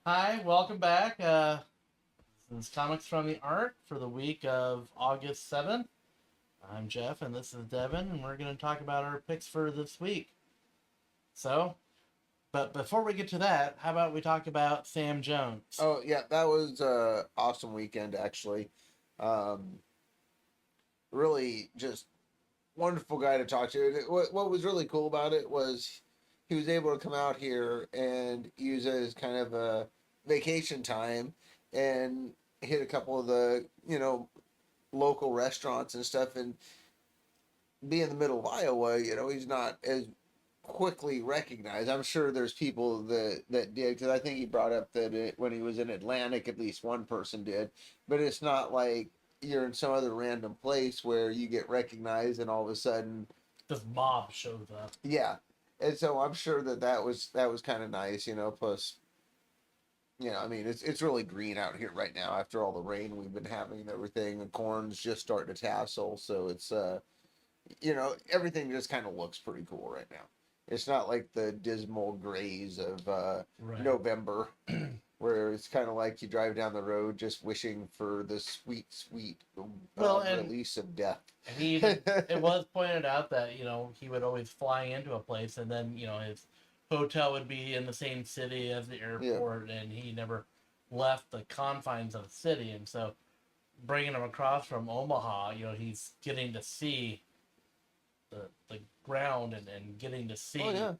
Hi, welcome back. This is Comics from the Art for the week of August 7th. I'm Jeff, and this is Devin, and we're going to talk about our picks for this week. So, but before we get to that, how about we talk about Sam Jones? Oh yeah, that was awesome weekend actually. Um, Really just wonderful guy to talk to. What was really cool about it was he was able to come out here and use it as kind of a vacation time and hit a couple of the local restaurants and stuff and be in the middle of Iowa. He's not as quickly recognized. I'm sure there's people that did because I think he brought up that when he was in Atlantic, at least one person did. But it's not like you're in some other random place where you get recognized and all of a sudden, This mob shows up. yeah. And so I'm sure that was kind of nice. Plus, I mean, it's really green out here right now after all the rain we've been having and everything. The corn's just starting to tassel, so it's everything just kind of looks pretty cool right now. It's not like the dismal grays of Right. November, where it's kind of like you drive down the road just wishing for the sweet, sweet Well, and release of death. he even, it was pointed out that, he would always fly into a place and then, his hotel would be in the same city as the Yeah, airport, and he never left the confines of the city. And so bringing him across from Omaha, he's getting to see the ground and getting to oh see yeah.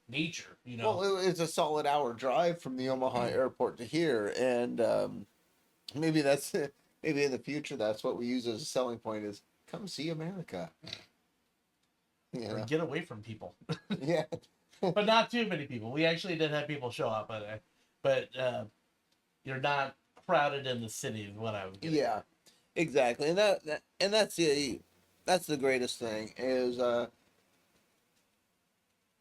nature. Well, it's a solid hour drive from the Omaha airport to here, and maybe that's maybe in the future that's what we use as a selling point is come see America. You Or know, get away from people. yeah. But not too many people. We actually did have people show up, but you're not crowded in the city is what I was getting Yeah, exactly, and that's the greatest thing is I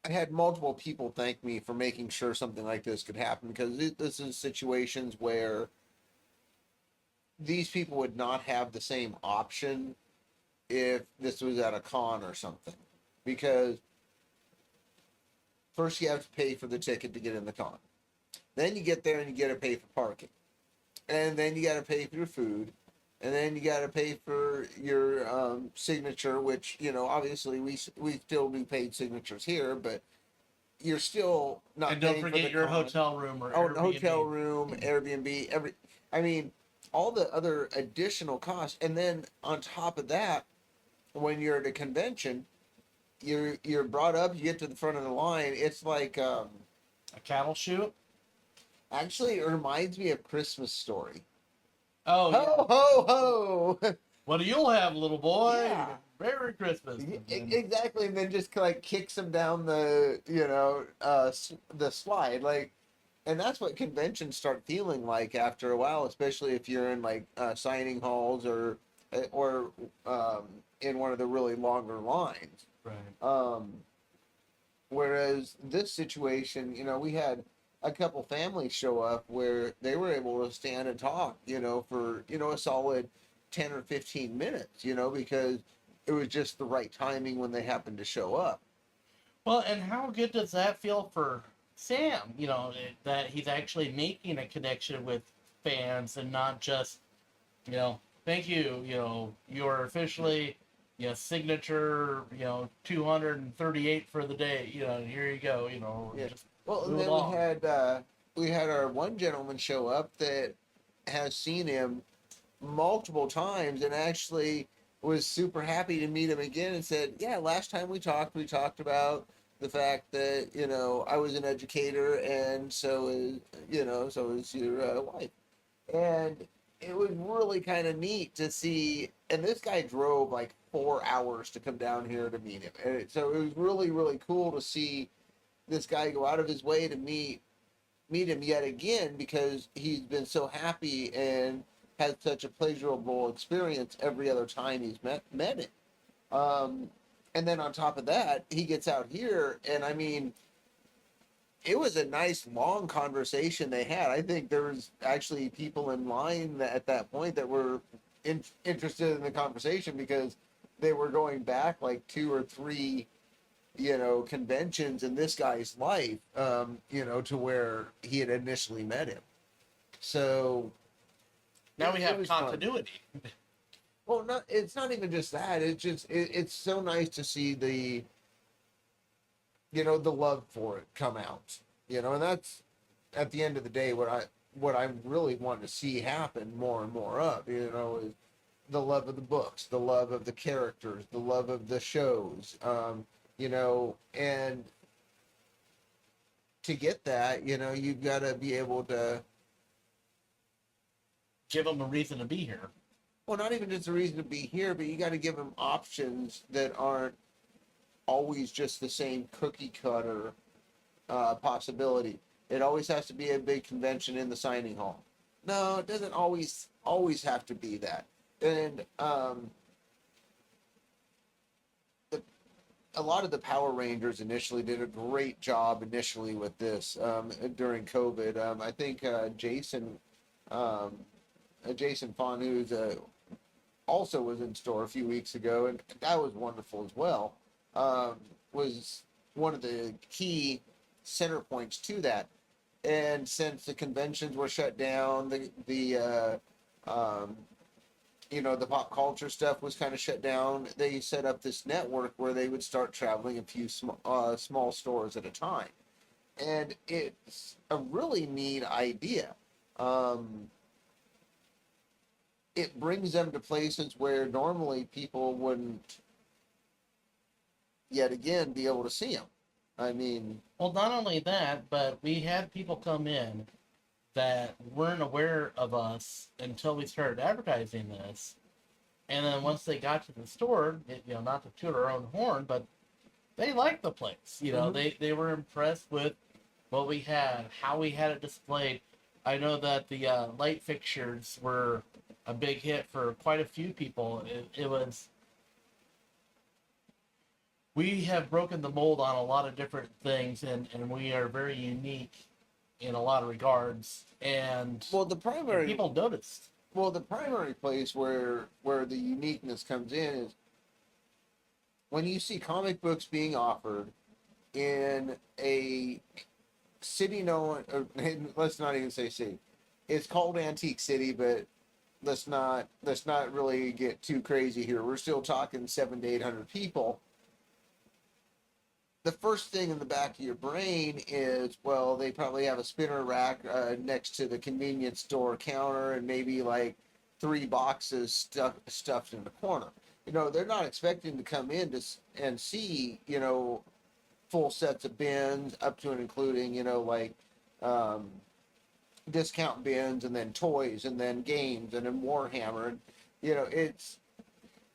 had multiple people thank me for making sure something like this could happen because this is situations where these people would not have the same option if this was at a con or something because first you have to pay for the ticket to get in the con, then you get there and you got to pay for parking, and then you got to pay for your food, and then you got to pay for your signature, which obviously we still do paid signatures here, but you're still And not don't paying for forget the your con. hotel room or Oh, hotel Airbnb. room, Airbnb, I mean, all the other additional costs, and then on top of that, when you're at a convention, you're brought up, you get to the front of the line. It's like A cattle shoot. actually it reminds me of Christmas Story. Oh Ho yeah. ho ho! What do you'll have, little boy? Yeah, Merry Christmas. And exactly. And then just like kicks him down the the slide like, and that's what conventions start feeling like after a while, especially if you're in like signing halls or in one of the really longer lines. right. Um, Whereas this situation, we had a couple families show up where they were able to stand and talk, for, a solid 10 or 15 minutes, because it was just the right timing when they happened to show up. Well, and how good does that feel for Sam? That he's actually making a connection with fans and not just, thank you, you're officially, signature, 238 for the day, here you go, Yeah. just Well, and move then along. we had our one gentleman show up that has seen him multiple times and actually was super happy to meet him again and said, "Yeah, last time we talked about the fact that I was an educator and so is your wife." And it was really kind of neat to see. And this guy drove like 4 hours to come down here to meet him, and so it was really really cool to see this guy go out of his way to meet him yet again because he's been so happy and had such a pleasurable experience every other time he's met him. Um, and then on top of that, he gets out here, and I mean, it was a nice long conversation they had. I think there was actually people in line at that point that were interested in the conversation because they were going back like two or three conventions in this guy's life, to where he had initially met him. So Now we it have was fun. continuity. Well, it's not even just that. It's so nice to see the the love for it come out. And that's at the end of the day what I really want to see happen more and more of. Is the love of the books, the love of the characters, the love of the shows. And to get that, you've got to be able to, Give them a reason to be here. well, not even just a reason to be here, but you got to give them options that aren't always just the same cookie cutter possibility. It always has to be a big convention in the signing hall. No, it doesn't always have to be that. And the, a lot of the Power Rangers initially did a great job initially with this during COVID. I think Jason Fawn, who's also was in store a few weeks ago, and that was wonderful as well. Was one of the key center points to that. And since the conventions were shut down, the pop culture stuff was kind of shut down. They set up this network where they would start traveling a few small stores at a time, and it's a really neat idea. It brings them to places where normally people wouldn't, yet again, be able to see them. I mean, Well, not only that, but we had people come in that weren't aware of us until we started advertising this. And then once they got to the store, not to toot our own horn, but they liked the place. They were impressed with what we had, how we had it displayed. I know that the light fixtures were a big hit for quite a few people. It was. We have broken the mold on a lot of different things, and we are very unique in a lot of regards. And well, the primary people noticed. Well, the primary place where the uniqueness comes in is when you see comic books being offered in a city known, or let's not even say city. It's called Antique City, but let's not really get too crazy here. We're still talking 700 to 800 people. The first thing in the back of your brain is, well, they probably have a spinner rack next to the convenience store counter and maybe like 3 boxes stuffed in the corner. They're not expecting to come in and see, full sets of bins up to and including, discount bins and then toys and then games and then Warhammer. And, it's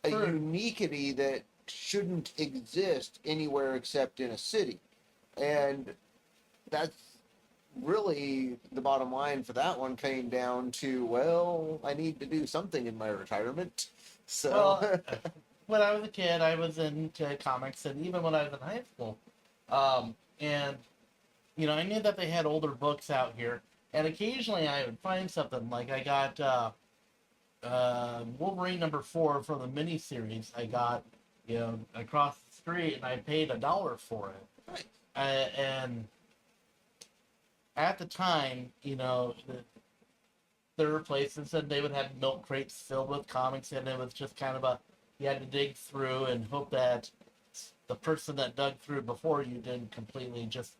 a uniquity that shouldn't exist anywhere except in a city. And that's really the bottom line for that one came down to, well, I need to do something in my retirement. So Well, when I was a kid, I was into comics, and even when I was in high school. And, I knew that they had older books out here, and occasionally I would find something. Like I got Wolverine #4 from the miniseries. I got across the street, and I paid $1 for it. right. And at the time, there were places that they would have milk crates filled with comics, and it was just kind of you had to dig through and hope that the person that dug through before you didn't completely just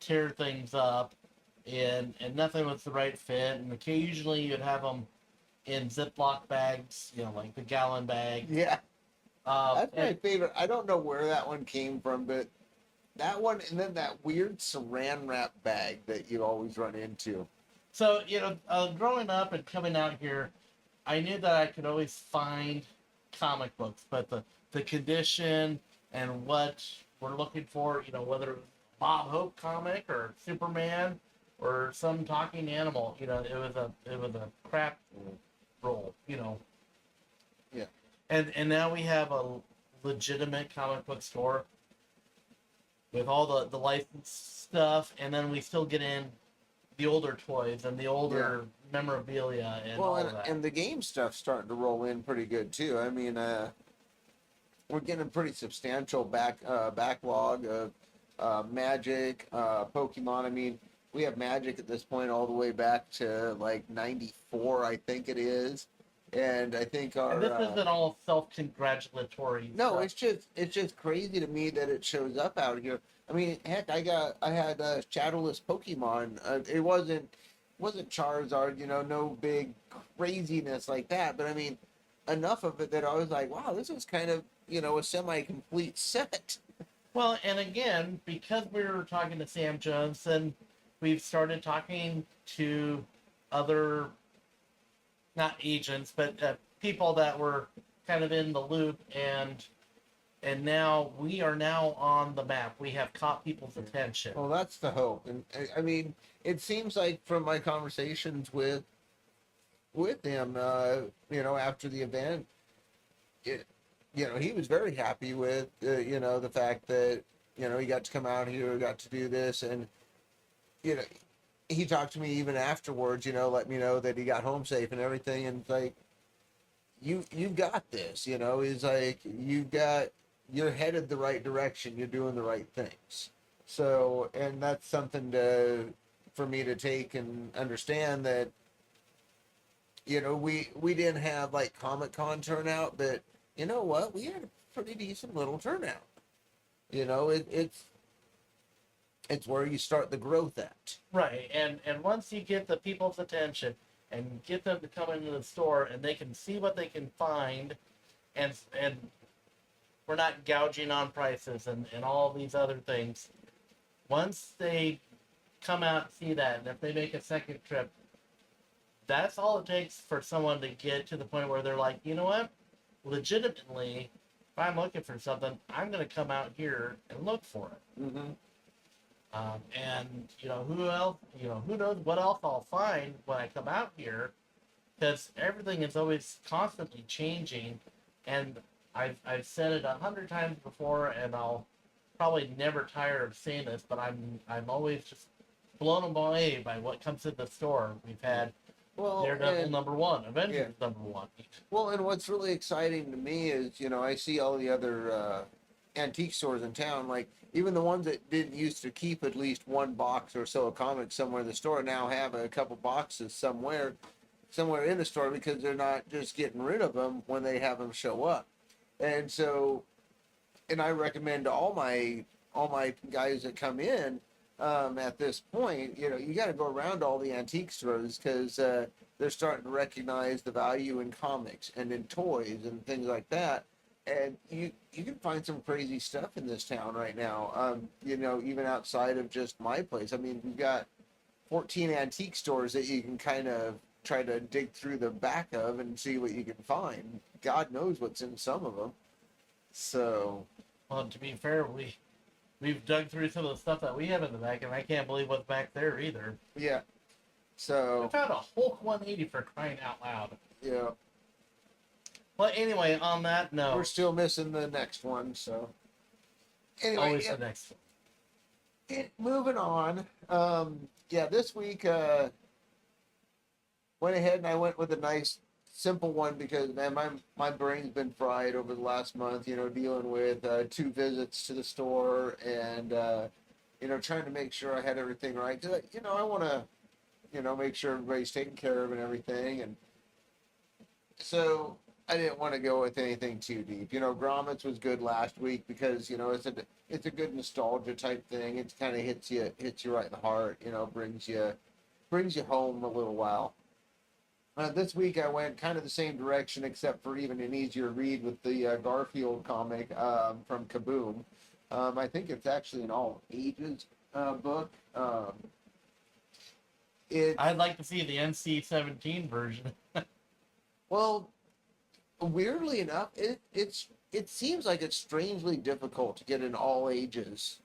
tear things up, and nothing was the right fit, and occasionally you'd have them in Ziploc bags, like the gallon bag. Yeah. That's my And favorite. I don't know where that one came from, but that one, and then that weird saran wrap bag that you always run into. so, growing up and coming out here, I knew that I could always find comic books, but the condition and what we're looking for, whether it was Bob Hope comic or Superman or some talking animal, it was a crap roll. Yeah. And now we have a legitimate comic book store with all the licensed stuff, and then we still get in the older toys and the older memorabilia and all that. And the game stuff's starting to roll in pretty good too. I mean, we're getting a pretty substantial backlog of Magic, Pokemon. I mean, we have Magic at this point all the way back to like '94, I think it is, and I think And our this isn't all self-congratulatory no, stuff. it's just crazy to me that it shows up out here. I mean, heck, I had shadowless Pokemon. It wasn't Charizard, no big craziness like that. But I mean, enough of it that I was like, wow, this is kind of a semi-complete set. Well, and again, because we were talking to Sam Johnson, we've started talking to other, not agents, but people that were kind of in the loop, and now we are now on the map. We have caught people's attention. Well, that's the hope, and I mean, it seems like from my conversations with him, after the event, it, he was very happy with, the fact that, he got to come out here, got to do this. And, you know, he talked to me even afterwards, let me know that he got home safe and everything. And it's like, you got this, he's like, you're headed the right direction. You're doing the right things. So, and that's something for me to take and understand that, we didn't have like Comic Con turnout, but you know what? We had a pretty decent little turnout. It's where you start the growth at. Right, and once you get the people's attention and get them to come into the store and they can see what they can find, and we're not gouging on prices and all these other things. Once they come out and see that, and if they make a second trip, that's all it takes for someone to get to the point where they're like, you know what? Legitimately, if I'm looking for something, I'm going to come out here and look for it. Mm-hmm. And who else? Who knows what else I'll find when I come out here? Because everything is always constantly changing, and I've said it 100 times before, and I'll probably never tire of saying this, but I'm always just blown away by what comes in the store. We've had Daredevil #1, Avengers #1. Well, and what's really exciting to me is, I see all the other antique stores in town, like even the ones that didn't used to keep at least one box or so of comics somewhere in the store now have a couple boxes somewhere in the store because they're not just getting rid of them when they have them show up. And so, and I recommend to all my guys that come in at this point, you got to go around all the antique stores because they're starting to recognize the value in comics and in toys and things like that. And you can find some crazy stuff in this town right now. Even outside of just my place. I mean, we've got 14 antique stores that you can kind of try to dig through the back of and see what you can find. God knows what's in some of them. So, well, to be fair, we've dug through some of the stuff that we have in the back, and I can't believe what's back there either. yeah. So I found a Hulk 180 for crying out loud. yeah. Well, anyway, on that note, We're still missing the next one, so anyway, always the next one. moving on. This week went ahead and I went with a nice simple one because man, my brain's been fried over the last month. Dealing with 2 visits to the store and trying to make sure I had everything right. 'Cause, I want to make sure everybody's taken care of and everything, and so I didn't want to go with anything too deep. Grommets was good last week because it's a good nostalgia type thing. It kind of hits you right in the heart. Brings you home a little while. This week I went kind of the same direction, except for even an easier read with the Garfield comic from Kaboom. I think it's actually an all ages book. I'd like to see the NC-17 version. Well, weirdly enough, it seems like it's strangely difficult to get an all ages,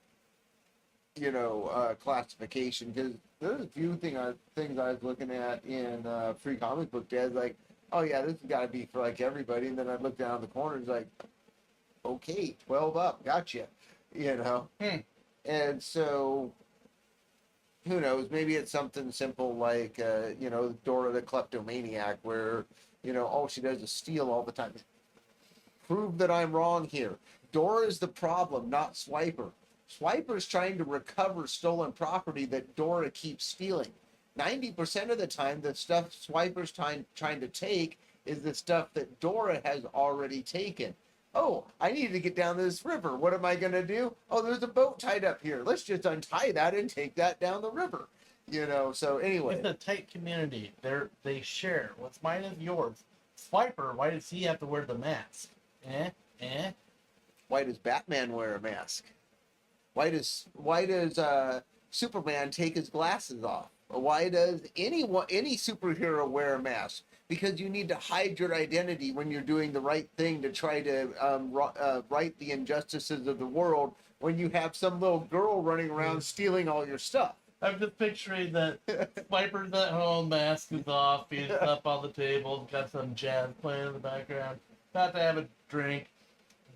classification because there's a few things I was looking at in Free Comic Book Day. I was like, oh yeah, this has got to be for like everybody, and then I look down the corners like, okay, 12 up, gotcha, and so. Who knows? Maybe it's something simple like, Dora the Kleptomaniac, where, all she does is steal all the time. Prove that I'm wrong here. Dora is the problem, not Swiper. Swiper's trying to recover stolen property that Dora keeps stealing. 90% of the time, the stuff Swiper's trying to take is the stuff that Dora has already taken. Oh, I need to get down this river. What am I going to do? Oh, there's a boat tied up here. Let's just untie that and take that down the river. So anyway. It's a tight community. They share. What's mine is yours. Swiper, why does he have to wear the mask? Why does Batman wear a mask? Why does Superman take his glasses off? Or why does any superhero wear a mask? Because you need to hide your identity when you're doing the right thing to try to right the injustices of the world when you have some little girl running around stealing all your stuff. I'm just picturing that Swiper's at home, mask is off, he's up on the table, got some jazz playing in the background, about to have a drink.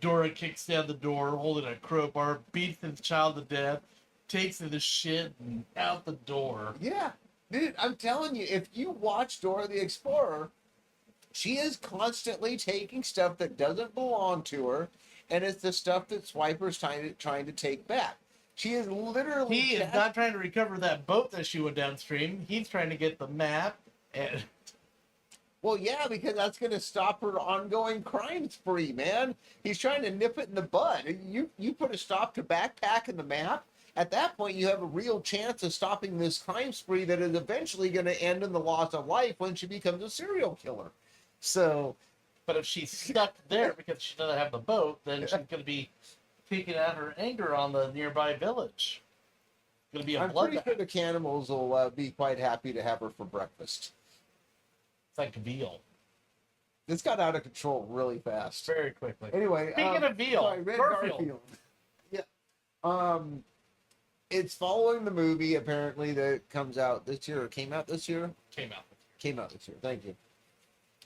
Dora kicks down the door, holding a crowbar, beats his child to death, takes his shit, and out the door. Yeah. Dude, I'm telling you, if you watch Dora the Explorer, she is constantly taking stuff that doesn't belong to her, and it's the stuff that Swiper's trying to take back. She is literally... He is not trying to recover that boat that she went downstream. He's trying to get the map, and... Well, yeah, because that's going to stop her ongoing crime spree, man. He's trying to nip it in the bud. You put a stop to backpack in the map, at that point you have a real chance of stopping this crime spree that is eventually going to end in the loss of life when she becomes a serial killer. So... But if she's stuck there because she doesn't have the boat, then she's going to be taking out her anger on the nearby village. It's going to be a bloodbath. I'm pretty sure the cannibals will be quite happy to have her for breakfast. It's like veal. This got out of control really fast. Very quickly. Anyway, speaking of veal, sorry, Garfield. Yeah. It's following the movie apparently that comes out this year. Or came out this year. Came out this year. Thank you.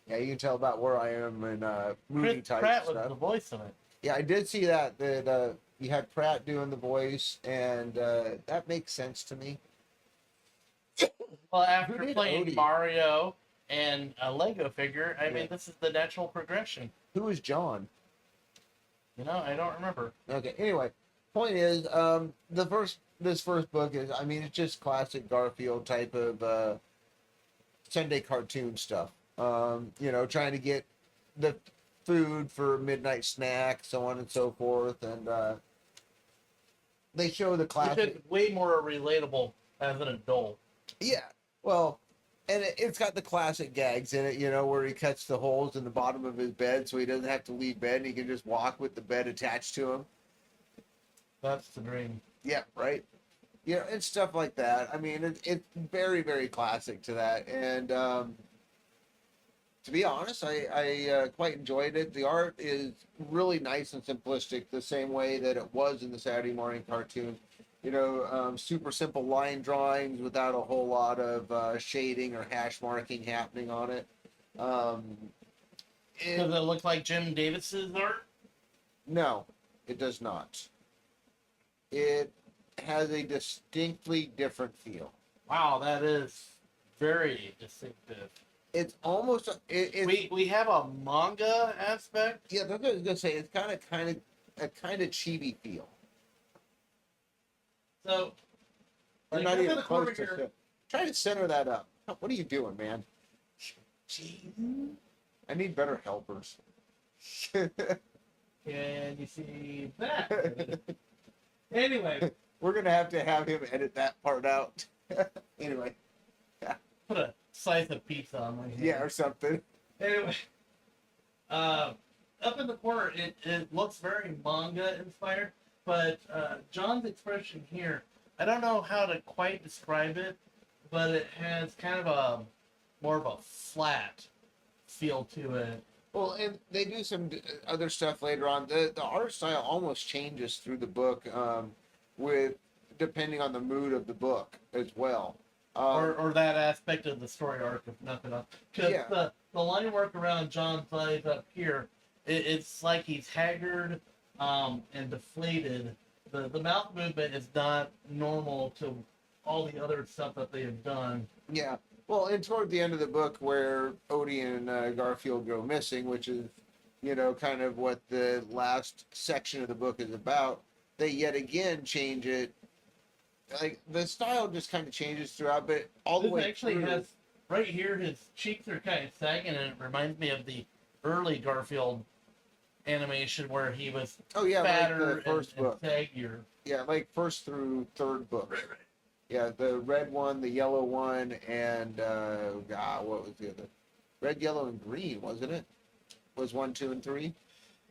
Yeah, you can tell about where I am in movie Chris type Pratt stuff. was the voice of it. Yeah, I did see that you had Pratt doing the voice, and that makes sense to me. Well, after Who did playing Odie? Mario and a Lego figure, I mean, this is the natural progression. Who is John? I don't remember. Okay. Anyway, point is, this first book is, I mean, it's just classic Garfield type of Sunday cartoon stuff. Trying to get the food for midnight snack, so on and so forth, and they show the classic. Which is way more relatable as an adult. Yeah, well, and it's got the classic gags in it, where he cuts the holes in the bottom of his bed so he doesn't have to leave bed and he can just walk with the bed attached to him. That's the dream. Yeah, right. And stuff like that. I mean, it's very, very classic to that, and to be honest, I quite enjoyed it. The art is really nice and simplistic, the same way that it was in the Saturday morning cartoon. Super simple line drawings without a whole lot of shading or hash marking happening on it. Does it look like Jim Davis's art? No, it does not. It has a distinctly different feel. Wow, that is very distinctive. It's almost we have a manga aspect. Yeah, that's what I was gonna say. It's kind of chibi feel. So You're not even close to it. Try to center that up. What are you doing, man? I need better helpers. Can you see that? Anyway, we're gonna have to have him edit that part out. Anyway, put a slice of pizza on my hand. Yeah, or something. Anyway, up in the corner, it looks very manga inspired, but John's expression here, I don't know how to quite describe it, but it has kind of a more of a flat feel to it. Well, and they do some other stuff later on. The art style almost changes through the book, with depending on the mood of the book as well. Or that aspect of the story arc, if nothing else. Because Yeah. the line work around John's eyes up here, it's like he's haggard and deflated. The mouth movement is not normal to all the other stuff that they have done. Yeah. Well, and toward the end of the book where Odie and Garfield go missing, which is, kind of what the last section of the book is about, they yet again change it. Like the style just kind of changes throughout, but all the This way actually through. has right here. His cheeks are kind of sagging, and it reminds me of the early Garfield animation where he was Oh yeah, like fatter the first and book. saggier. Yeah, like first through third book. Right, right. Yeah, the red one, the yellow one, and what was the other? Red, yellow, and green, wasn't it? Was 1, 2, and 3?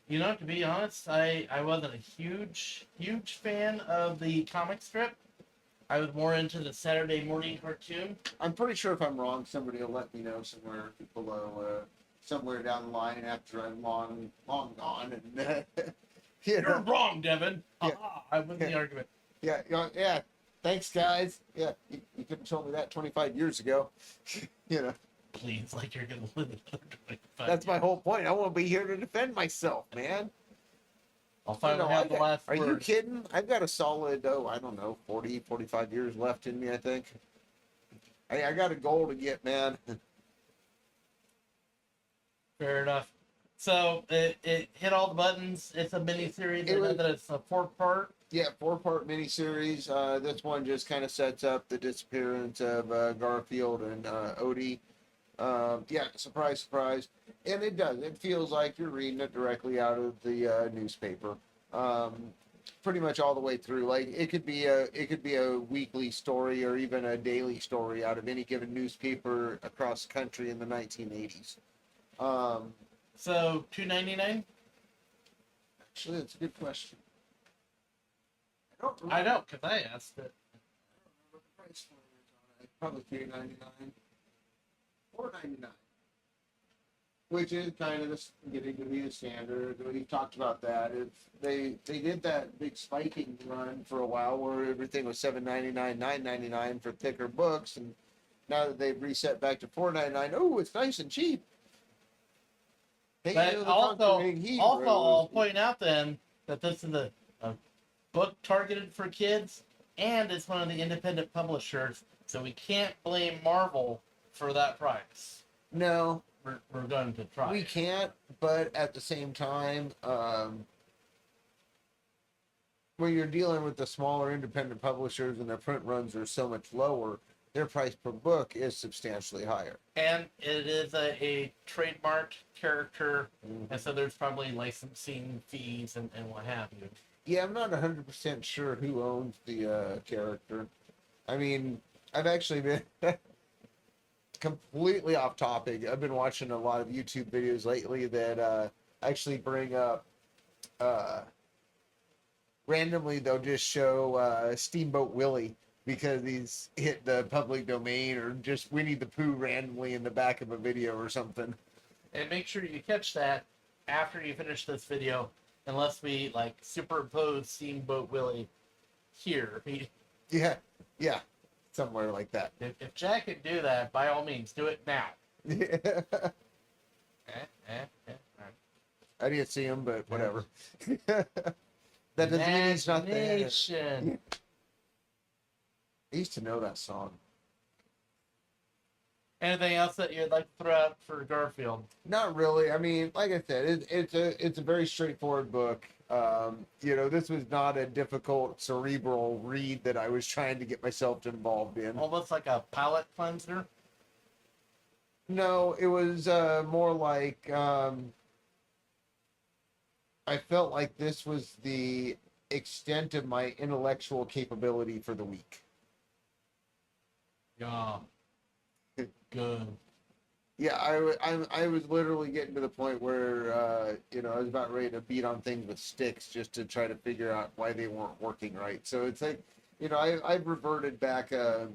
You know, to be honest, I wasn't a huge fan of the comic strip. I was more into the Saturday morning cartoon. I'm pretty sure if I'm wrong, somebody will let me know somewhere below, somewhere down the line after I'm long gone. And You're wrong, Devin. Yeah. Aha, I win the argument. Yeah, yeah. Thanks, guys. Yeah, you could have told me that 25 years ago. Please, like you're gonna live another 25 That's my years. whole point. I want to be here to defend myself, man. I'll finally have the last Are word. you kidding? I've got a solid, I don't know, 40, 45 years left in me, I think. I got a goal to get, man. Fair enough. So it hit all the buttons. It's a mini series. I know that it's a 4-part. Yeah, 4-part miniseries. This one just kind of sets up the disappearance of Garfield and Odie. Yeah, surprise, surprise. And it does. It feels like you're reading it directly out of the newspaper. Pretty much all the way through. Like it could be a weekly story or even a daily story out of any given newspaper across the country in the 1980s. So $2.99. Actually, that's a good question. I know, because I asked it. Probably $3.99. $4.99. Which is kind of getting to be the standard. We've talked about that. They did that big spiking run for a while where everything was $7.99, $9.99 for thicker books, and now that they've reset back to $4.99, oh, it's nice and cheap. But also, I'll point out then that this is a book targeted for kids, and it's one of the independent publishers, so we can't blame Marvel for that price. No, we're going to try. We can't, but at the same time, when you're dealing with the smaller independent publishers and their print runs are so much lower, their price per book is substantially higher. And it is a trademarked character, and so there's probably licensing fees and what have you. Yeah, I'm not 100% sure who owns the character. I mean, I've actually been completely off topic. I've been watching a lot of YouTube videos lately that actually bring up randomly they'll just show Steamboat Willie because he's hit the public domain, or just Winnie the Pooh randomly in the back of a video or something. And make sure you catch that after you finish this video, unless we like superimpose Steamboat Willie here. Yeah, somewhere like that. If Jack could do that, by all means, do it now. I didn't see him, but whatever. That doesn't mean he's not there. I used to know that song. Anything else that you'd like to throw out for Garfield? Not really. I mean, like I said, it's a very straightforward book. This was not a difficult cerebral read that I was trying to get myself involved in. Almost like a palate cleanser? No, it was more like I felt like this was the extent of my intellectual capability for the week. Yeah. Good. Yeah, I was literally getting to the point where I was about ready to beat on things with sticks just to try to figure out why they weren't working right. So it's like, I've reverted back a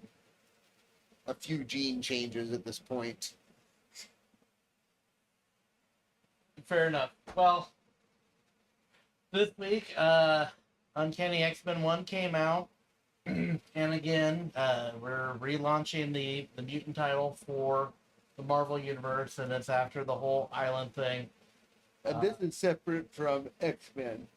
few gene changes at this point. Fair enough. Well, this week, Uncanny X-Men 1 came out. And again, we're relaunching the mutant title for the Marvel Universe, and it's after the whole island thing. And this is separate from X-Men.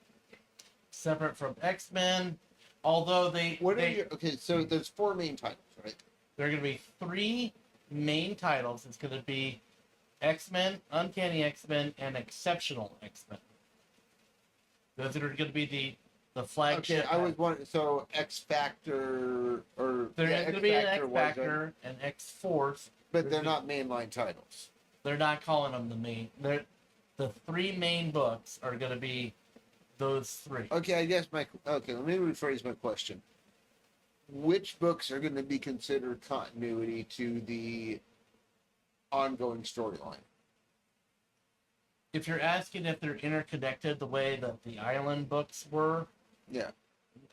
Separate from X-Men, although okay, so there's 4 main titles, right? There are going to be 3 main titles. It's going to be X-Men, Uncanny X-Men, and Exceptional X-Men. Those are going to be the the Okay, flagship. I was wondering. So X Factor or There is going to be an X was Factor and X Force, but they're not mainline titles. they're not calling them the main. They're the three main books are going to be those three. Okay, I guess okay. Let me rephrase my question. Which books are going to be considered continuity to the ongoing storyline? If you're asking if they're interconnected the way that the Island books were, Yeah.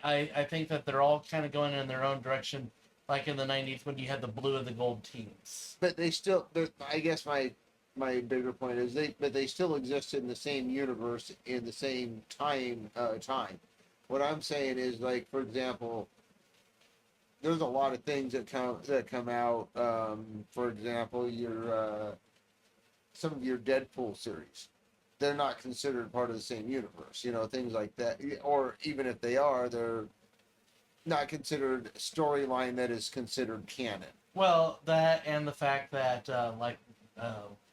I think that they're all kind of going in their own direction, like in the 90s when you had the blue and the gold teams. But they still, I guess my bigger point is they still exist in the same universe in the same time. What I'm saying is, like, for example, there's a lot of things that come out. For example, your some of your Deadpool series, they're not considered part of the same universe. You know, things like that, or even if they are, they're not considered storyline that is considered canon. Well, that and the fact that,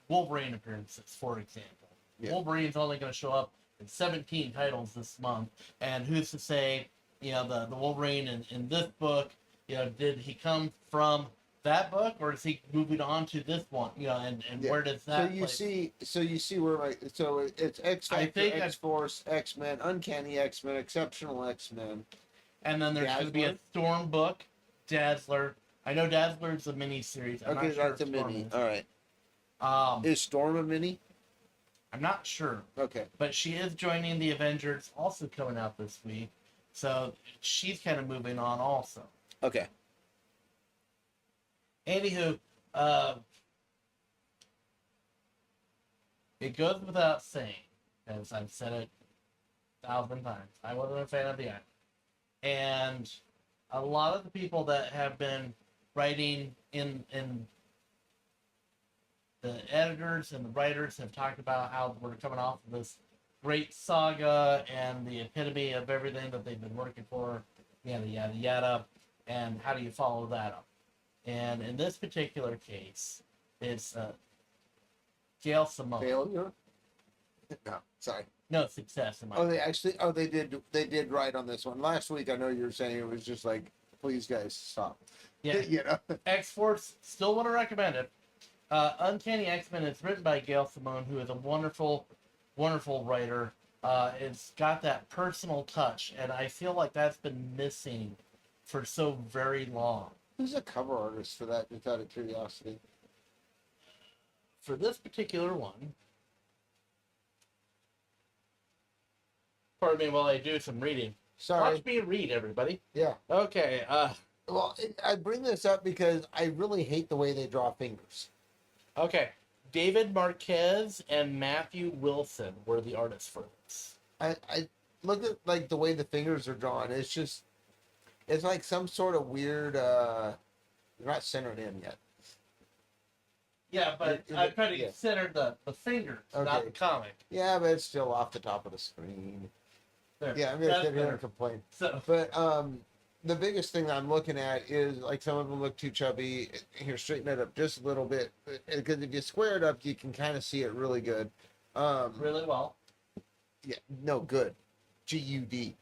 Wolverine appearances, for example. Yeah. Wolverine's only going to show up in 17 titles this month, and who's to say, the Wolverine in this book, did he come from that book, or is he moving on to this one? And Yeah. where does that So you see where it's X Factor, X Force, X-Men, Uncanny X-Men, Exceptional X-Men. And then there's going to be a Storm book, Dazzler. I know Dazzler's a mini series. Okay, that's a mini. All right. Is Storm a mini? I'm not sure. Okay. But she is joining the Avengers, also coming out this week. So she's kind of moving on also. Okay. Anywho, it goes without saying, as I've said it 1,000 times, I wasn't a fan of the Island. And a lot of the people that have been writing in the editors and the writers have talked about how we're coming off of this great saga and the epitome of everything that they've been working for, yada, yada, yada, and how do you follow that up? And in this particular case, it's Gail Simone. Failure? No, sorry. No, success. In my They did write on this one. Last week, I know you were saying it was just like, please guys, stop. Yeah. X-Force, still want to recommend it. Uncanny X-Men is written by Gail Simone, who is a wonderful, wonderful writer. It's got that personal touch, and I feel like that's been missing for so very long. Who's a cover artist for that, just out of curiosity? For this particular one, pardon me while I do some reading. Sorry. Watch me read, everybody. Yeah. Okay. Well, I bring this up because I really hate the way they draw fingers. Okay. David Marquez and Matthew Wilson were the artists for this. I look at like the way the fingers are drawn. It's like some sort of weird. You're not centered in yet. Yeah, but I'm trying to center the fingers, not the comic. Yeah, but it's still off the top of the screen. There. Yeah, I'm gonna sit here and complain. So, but the biggest thing that I'm looking at is like some of them look too chubby. Here, straighten it up just a little bit, because if you square it up, you can kind of see it really good. really well. Yeah, no, good. G-U-D.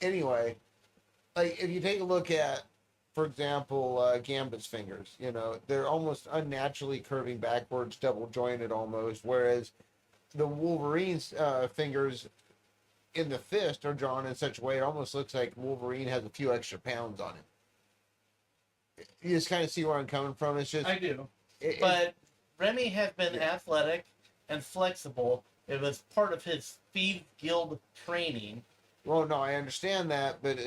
Anyway, like if you take a look at, for example, Gambit's fingers, they're almost unnaturally curving backwards, double jointed almost, whereas the Wolverine's fingers in the fist are drawn in such a way it almost looks like Wolverine has a few extra pounds on him. You just kind of see where I'm coming from. It's just I do, but Remy has been athletic and flexible. It was part of his Thief Guild training. Well, no, I understand that, but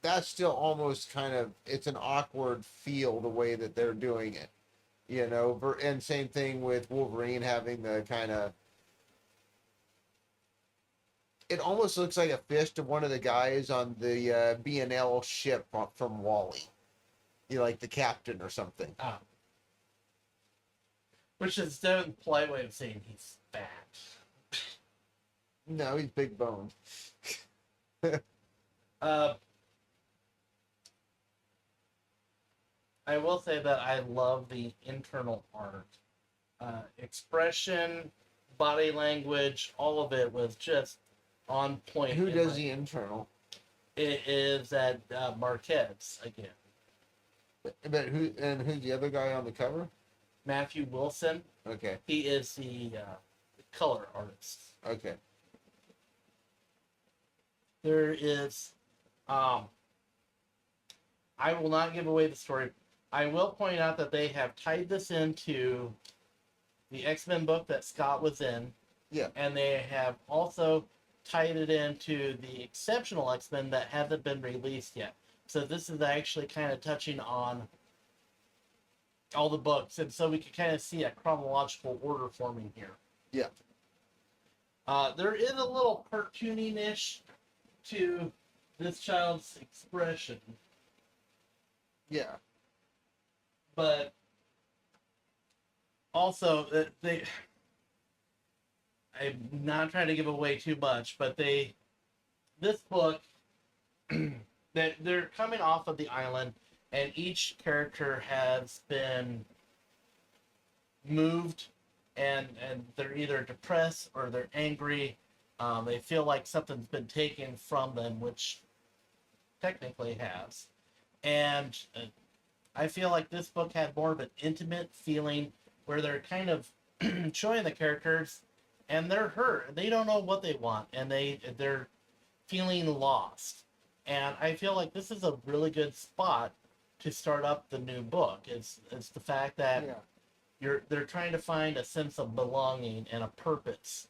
that's still almost kind of, it's an awkward feel the way that they're doing it, and same thing with Wolverine having the kind of, it almost looks like a fist of one of the guys on the B&L ship from Wall-E. Like the captain or something. Oh. Which is Devin's polite way of saying he's fat. No, he's big boned. I will say that I love the internal art. Expression, body language, all of it was just on point. Who does the internal? It is at Marquette's again. But who's the other guy on the cover? Matthew Wilson. Okay. He is the color artist. Okay. There is, I will not give away the story. I will point out that they have tied this into the X-Men book that Scott was in. Yeah. And they have also tied it into the Exceptional X-Men that hasn't been released yet. So this is actually kind of touching on all the books. And so we can kind of see a chronological order forming here. Yeah. There is a little cartooning-ish to this child's expression. Yeah. But also, I'm not trying to give away too much, but this book, they're coming off of the island, and each character has been moved, and they're either depressed or they're angry. They feel like something's been taken from them, which technically has. And I feel like this book had more of an intimate feeling where they're kind of showing the characters and they're hurt. They don't know what they want, and they're feeling lost. And I feel like this is a really good spot to start up the new book. It's the fact that they're trying to find a sense of belonging and a purpose.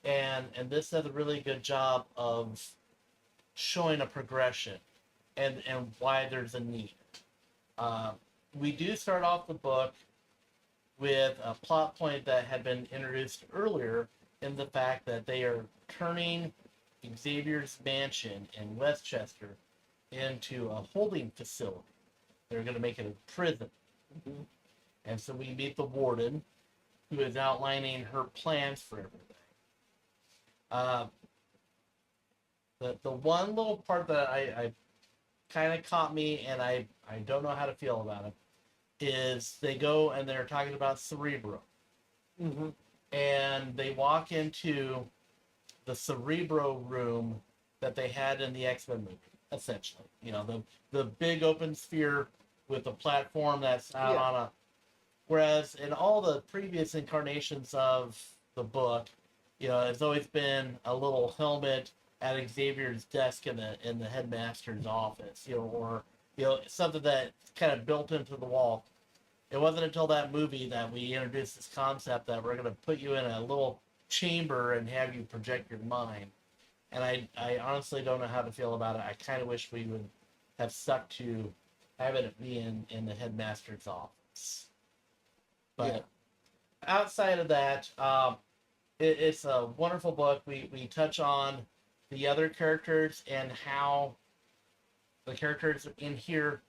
And this does a really good job of showing a progression and why there's a need. We do start off the book with a plot point that had been introduced earlier in the fact that they are turning Xavier's mansion in Westchester into a holding facility. They're going to make it a prison. Mm-hmm. And so we meet the warden, who is outlining her plans for everything. The one little part that I kind of caught me, and I don't know how to feel about it, is they go and they're talking about Cerebro. Mm-hmm. And they walk into the Cerebro room that they had in the X-Men movie, essentially. You know, the big open sphere with a platform that's out on a... Whereas in all the previous incarnations of the book, you know, it's always been a little helmet at Xavier's desk in the headmaster's office, you know, or, you know, something that kind of built into the wall. It wasn't until that movie that we introduced this concept that we're going to put you in a little chamber and have you project your mind. And I honestly don't know how to feel about it. I kind of wish we would have stuck to having it be in the headmaster's office. But outside of that, it's a wonderful book. We touch on the other characters and how the characters in here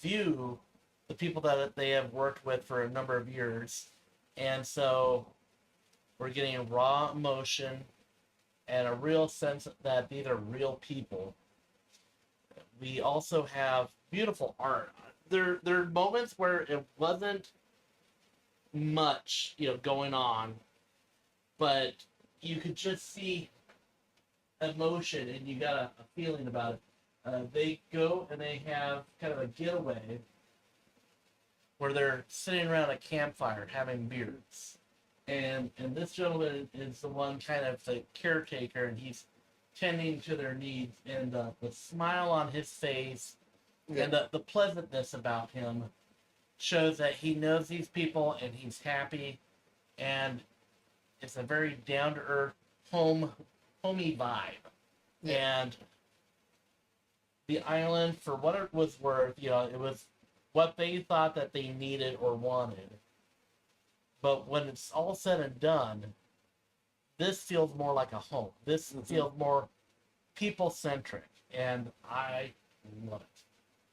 view the people that they have worked with for a number of years. And so we're getting raw emotion and a real sense that these are real people. We also have beautiful art. There are moments where it wasn't much, you know, going on, but you could just see emotion and you got a feeling about it. They go and they have kind of a getaway where they're sitting around a campfire having beers. And this gentleman is the one kind of the caretaker, and he's tending to their needs. And the smile on his face and the pleasantness about him shows that he knows these people and he's happy. And it's a very down-to-earth, homey vibe. Yeah. And the island, for what it was worth, you know, it was what they thought that they needed or wanted. But when it's all said and done, this feels more like a home. This feels more people-centric, and I love it.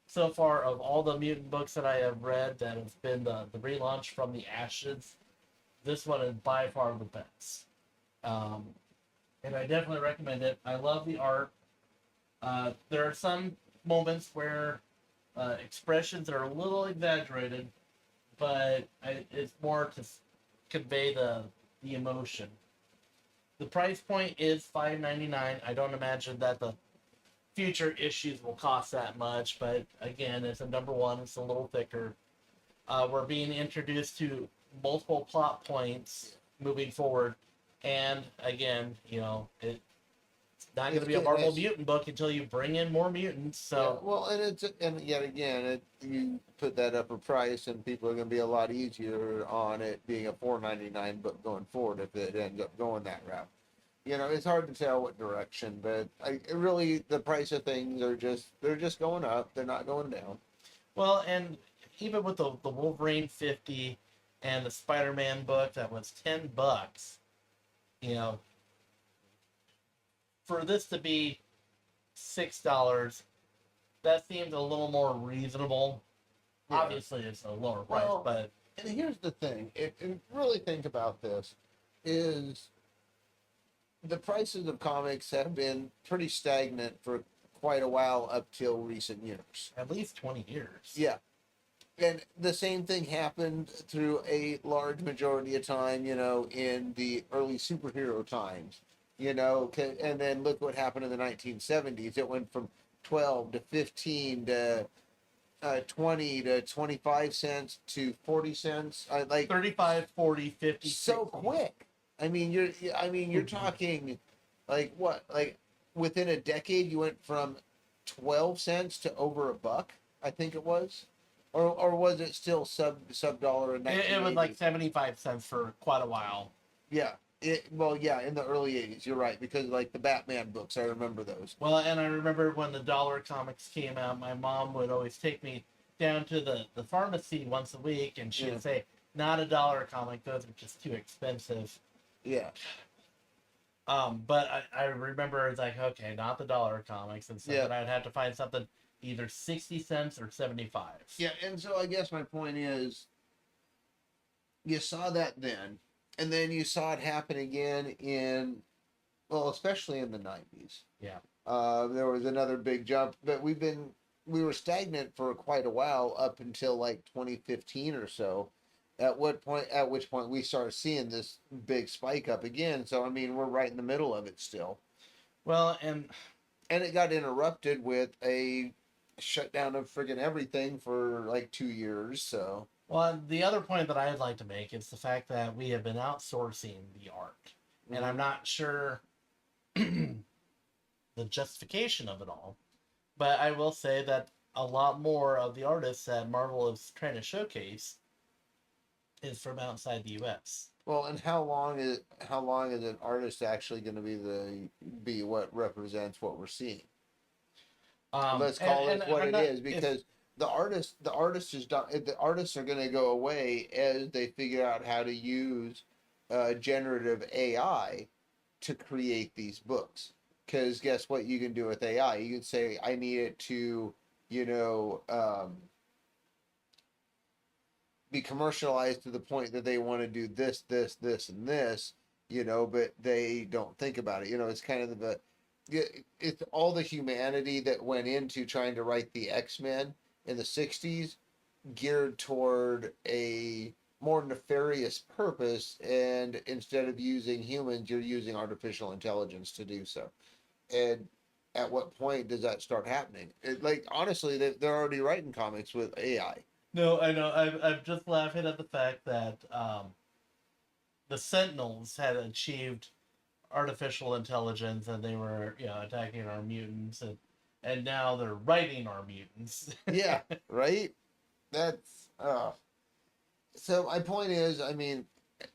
So far, of all the mutant books that I have read that have been the relaunch from the ashes, this one is by far the best. And I definitely recommend it. I love the art. There are some moments where expressions are a little exaggerated, but it's more to convey the emotion. The price point is $5.99. I don't imagine that the future issues will cost that much, but again, it's a number one. It's a little thicker. We're being introduced to multiple plot points moving forward, and again, it's not going to be a Marvel mutant book until you bring in more mutants. So yeah, well, and yet again, you put that upper price, and people are going to be a lot easier on it being a $4.99 book going forward if it ends up going that route. It's hard to tell what direction, but really the price of things they're just going up. They're not going down. well, and even with the Wolverine 50 and the Spider-Man book that was $10, you know, for this to be $6, that seems a little more reasonable. Yeah. Obviously, it's a lower price, but and here's the thing: if really think about this, is the prices of comics have been pretty stagnant for quite a while up till recent years. At least 20 years. Yeah. And the same thing happened through a large majority of time, in the early superhero times, and then look what happened in the 1970s. It went from 12 to 15 to 20 to 25 cents to 40 cents. Like 35, 40, 50. So 60. Quick. You're talking like what? Like within a decade, you went from 12 cents to over $1, I think it was. Or was it still sub dollar in 1980? It was like 75 cents for quite a while. Yeah. In the early 80s, you're right, because like the Batman books, I remember those. Well, and I remember when the dollar comics came out, my mom would always take me down to the pharmacy once a week, and she would say, not a dollar comic, those are just too expensive. Yeah. But I remember it's like, okay, not the dollar comics, and so then I'd have to find something either 60 cents or 75. Yeah, and so I guess my point is, you saw that then, and then you saw it happen again especially in the 90s. Yeah. There was another big jump, but we were stagnant for quite a while up until like 2015 or so. At which point we started seeing this big spike up again. So we're right in the middle of it still. Well, and it got interrupted with a shutdown of friggin' everything for like 2 years. So well, the other point that I'd like to make is the fact that we have been outsourcing the art, and I'm not sure the justification of it all, but I will say that a lot more of the artists that Marvel is trying to showcase is from outside the U.S. Well, and how long is an artist actually going to be what represents what we're seeing? Let's call it what it is, because the artists are going to go away as they figure out how to use generative AI to create these books. Because guess what you can do with AI? You can say, I need it to, be commercialized to the point that they want to do this, this, this, and this, but they don't think about it. It's kind of it's all the humanity that went into trying to write the X-Men in the 60s geared toward a more nefarious purpose, and instead of using humans, you're using artificial intelligence to do so. And at what point does that start happening? Honestly, they're already writing comics with AI. No, I know. I'm just laughing at the fact that the Sentinels had achieved artificial intelligence, and they were, attacking our mutants, and now they're writing our mutants. Yeah, right. That's So my point is,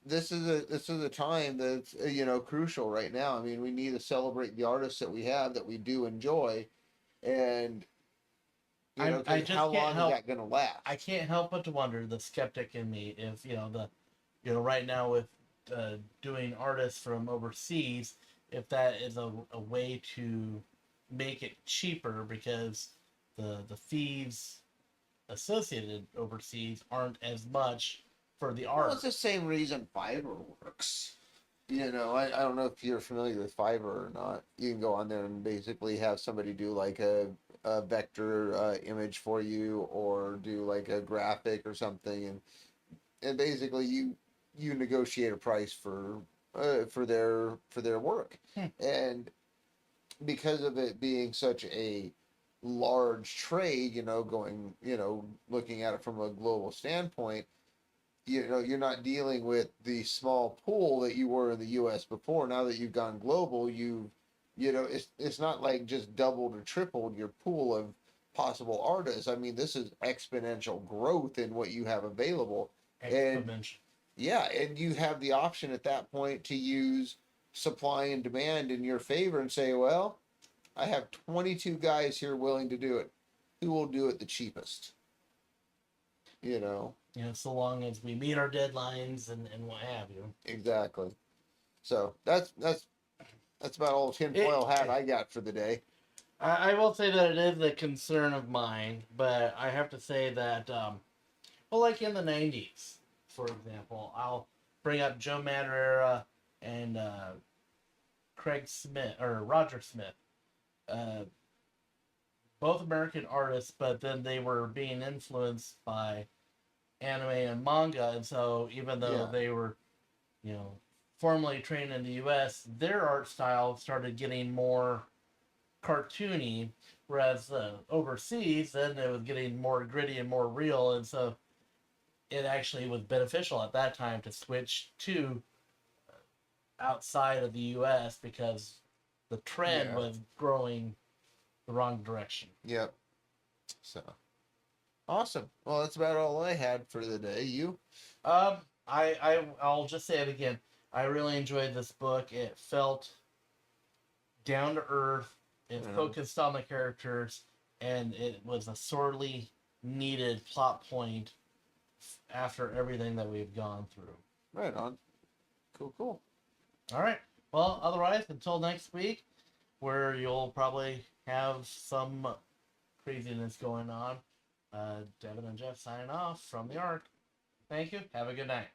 this is a time that's crucial right now. We need to celebrate the artists that we have that we do enjoy, and how long is that going to last? I can't help but to wonder, the skeptic in me, if right now with doing artists from overseas, if that is a way to make it cheaper, because the fees associated overseas aren't as much for the art. Well, it's the same reason Fiverr works. I don't know if you're familiar with Fiverr or not. You can go on there and basically have somebody do like a vector image for you, or do like a graphic or something, and basically you negotiate a price for for their work, Hmm. and because of it being such a large trade, going, looking at it from a global standpoint, you're not dealing with the small pool that you were in the U.S. before. Now that you've gone global, it's not like just doubled or tripled your pool of possible artists. I mean, this is exponential growth in what you have available, and Exponential. yeah, and you have the option at that point to use supply and demand in your favor and say, well, I have 22 guys here willing to do it. Who will do it the cheapest? You know, So long as we meet our deadlines and what have you. exactly. So that's about all tinfoil hat I got for the day. I will say that it is a concern of mine, but I have to say that, well, like in the 90s, for example, I'll bring up Joe Madureira and Craig Smith, or Roger Smith. Uh, both American artists, but then they were being influenced by anime and manga, and so even though Yeah, they were, you know, formally trained in the U.S., their art style started getting more cartoony, whereas overseas, then it was getting more gritty and more real, and so it actually was beneficial at that time to switch to outside of the U.S. because the trend yeah, was growing the wrong direction. yep. So awesome. Well, that's about all I had for the day. You? Um, I'll just say it again. I really enjoyed this book. It felt down to earth. It Yeah. focused on the characters, and it was a sorely needed plot point after everything that we've gone through. Right on. Cool, cool. All right. Well, otherwise, until next week, where you'll probably have some craziness going on. Devin and Jeff signing off from the Ark. Thank you. Have a good night.